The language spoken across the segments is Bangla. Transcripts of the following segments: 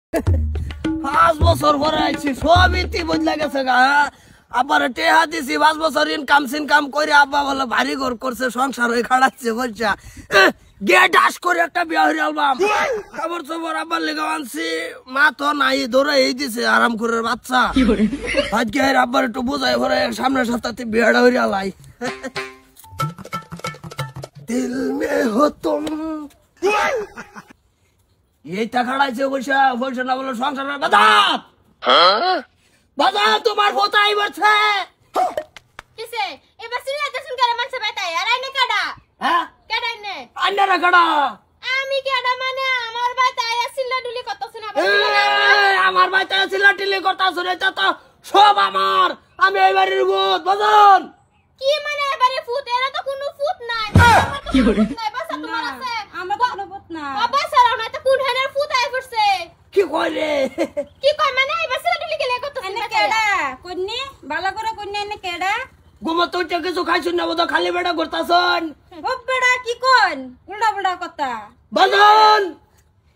5 বছর পরে আইছি সবই তি বদলা গেছে গা। আবার টেহা দিছি 5 বছর ইনকাম করে আব্বা বলে ভারী ঘর করছে সংসার হয়ে খাড়াচ্ছে বলছা গেট আস করে একটা বিয়া হয়ে আলবাম খবর খবর আব্বার লেগে আনছি মা তো নাই ধরে এই দিছে আরাম করে বাচ্চা আজকে আব্বার একটু বোঝাই ভরে সামনের সপ্তাহে বিয়াটা হয়ে আলাই দিল মে হো তুম এইটা খাড়াইছে বলছে বলছে না বলে সংসারের বাজার বাজার তোমার কোথায় বলছে কিসে এবার সিরিয়া দেখুন করে মানছে বেটাই আর আইনে কাডা হ্যাঁ কাডাই নে আন্নারা কাড়া আমি কাডা মানে আমার বেটাই আসিলা ডুলি কতছ না আমার বাইতে সিলাটিলি কথা শুনে তো সব আমার আমি এই বাড়ির ভূত বাজান কি মানে এবারে ফুট এরা তো কোনো ফুট নাই কি করে নাই বাসা তোমার আছে আমরা তো কোনো ফুট না বাবা সারাও না তো কোন হেনের ফুট আই পড়ছে কি কই রে কি কই মানে এবার সিলা ডুলি গেলে কত এনে কেডা কন্নি ভালো করে কন্নি এনে কেডা ঘুমো তো কিছু খাইছুন না বোধ খালি বেড়া করতাছন ও বেড়া কি কোন উল্টা উল্টা কথা বাজান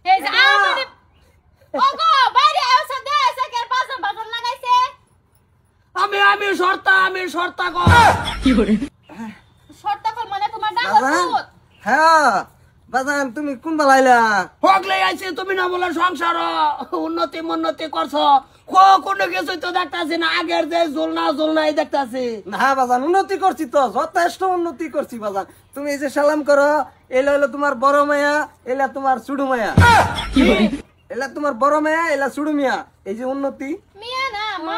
এই যে আমারে ওগো বাইরে আইছো দে সেকের বাজন বাজন লাগাইছে আমি শর্তা কর কি করে শর্ত কল মানে তোমার ডাঙর ফুট হ্যাঁ বাজান তুমি কোন বালাইলা হকলে আইছে তুমি না বলে সংসার উন্নতি করছো কোনো কিছু তো দেখতাছি না আগের যে জোলনাই দেখতাছি না বাজান উন্নতি করছি তো যথেষ্ট উন্নতি করছি বাজান তুমি এই যে সালাম করো এলা হলো তোমার বড় মায়া এলা তোমার ছোট মায়া কি করে এলা তোমার বড় মায়া এলা ছোট মিয়া এই যে উন্নতি মিয়া না মা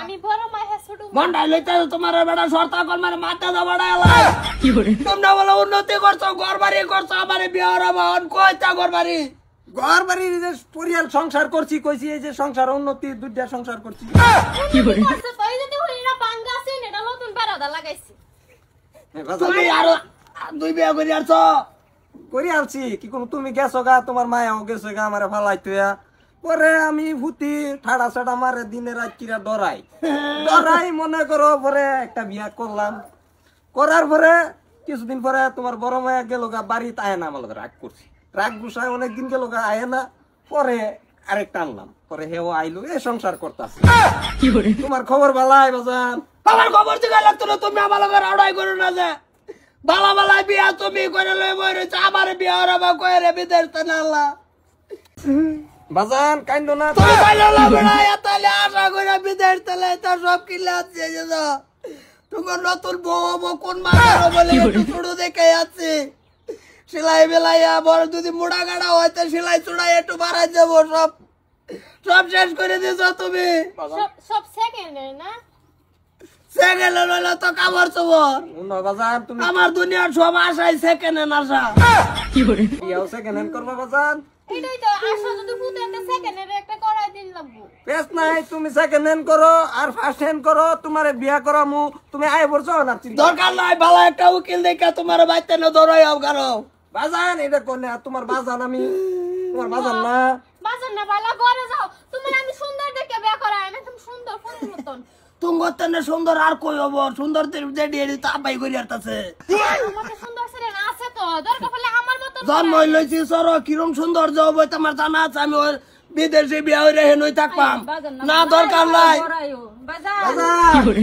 আমি বড় মাইয়া ছোট মন্ডাই লইতে তোমার বেড়া শর্তা কর মানে মাথা দা বড়া এলাই কি করে তোমরা বলে উন্নতি করছো ঘর বাড়ি করছো আমার বিয়ার আমার কয়টা ঘর বাড়ি ঘর বাড়ির যে পরিয়াল সংসার করছি কইছি এই যে সংসার উন্নতি দুইটা সংসার করছি কি করে করছে তো এই যদি হইরা পাঙ্গা আছে এটা নতুন বারাদা লাগাইছি তুমি আরো 2 বিয়া করে আসছো করি আলছি কি কোন তুমি গেছো গা তোমার মায়াও গেছে গা আমারে ফালাইতো পরে আমি ভূতি ঠাড়া ছাড়া মারে দিনে রাত কিরা ডরাই মনে করো পরে একটা বিয়া করলাম করার পরে কিছুদিন পরে তোমার বড় মায়া গেল গা বাড়িতে আয় না আমার রাগ করছি রাগ গুছায় অনেকদিন গেল গা আয় না পরে আরেকটা আনলাম পরে হেও আইলো এ সংসার করতাছে কি করে তোমার খবর বালাই বাজান আমার খবর দিকে লাগতো না তুমি আমার লগে আড়াই করো না যে বালা বিয়া তুমি করে লই বইরেছ আমার বিয়া হরাবা কইরে বিদেশ তে নালা বাজান কাইন্দ না তুমি কইলো না বড়া এতলে আশা কইরা বিদেশ তে লাই তো সব কিলে আছে যে তোমার নতুন বউ কোন মারার বলে একটু ছোট দেখে আছে সেলাই বেলাইয়া বড় যদি মুড়া গাড়া হয়তো সেলাই চুড়াই একটু বাড়াই যাবো সব শেষ করে দিয়েছো তুমি সব সেকেন্ডে না সেকেন্ড হলো তো কামড় চবর বাজান তুমি আমার দুনিয়ার সব আশাই সেকেন্ড আসা কি করে বিয়াও সেকেন্ড হ্যান্ড করবা বাজান এটাই তো আসো যদি ফুট একটা সেকেন্ডের একটা করাই দিন লাগবো বেশ নাই তুমি সেকেন্ড হ্যান্ড করো আর ফার্স্ট হ্যান্ড করো তোমারে বিয়া করামু তুমি আয় বলছো না দরকার নাই ভালো একটা উকিল দেখে তোমার বাইতে না ধরাই কারো বাজান এটা কোনে তোমার বাজান আমি তোমার বাজান না বাজার না বালা ঘরে যাও তুমি আমি সুন্দর দেখে বিয়া করাই না তুমি সুন্দর ফুলের মতন তুমি সুন্দর আর কই হবো সুন্দর তাপাই করি আসতেছে আমাদের সুন্দর ছেলে না আছে তো দরকার পড়লে আমার মতন জন্ম হইলছি সর কিরম সুন্দর যাবো তোমার জানা আছে আমি ওর বিদেশে বিয়া হইরে হেনই থাকবাম না দরকার নাই বাজার বাজান কি করে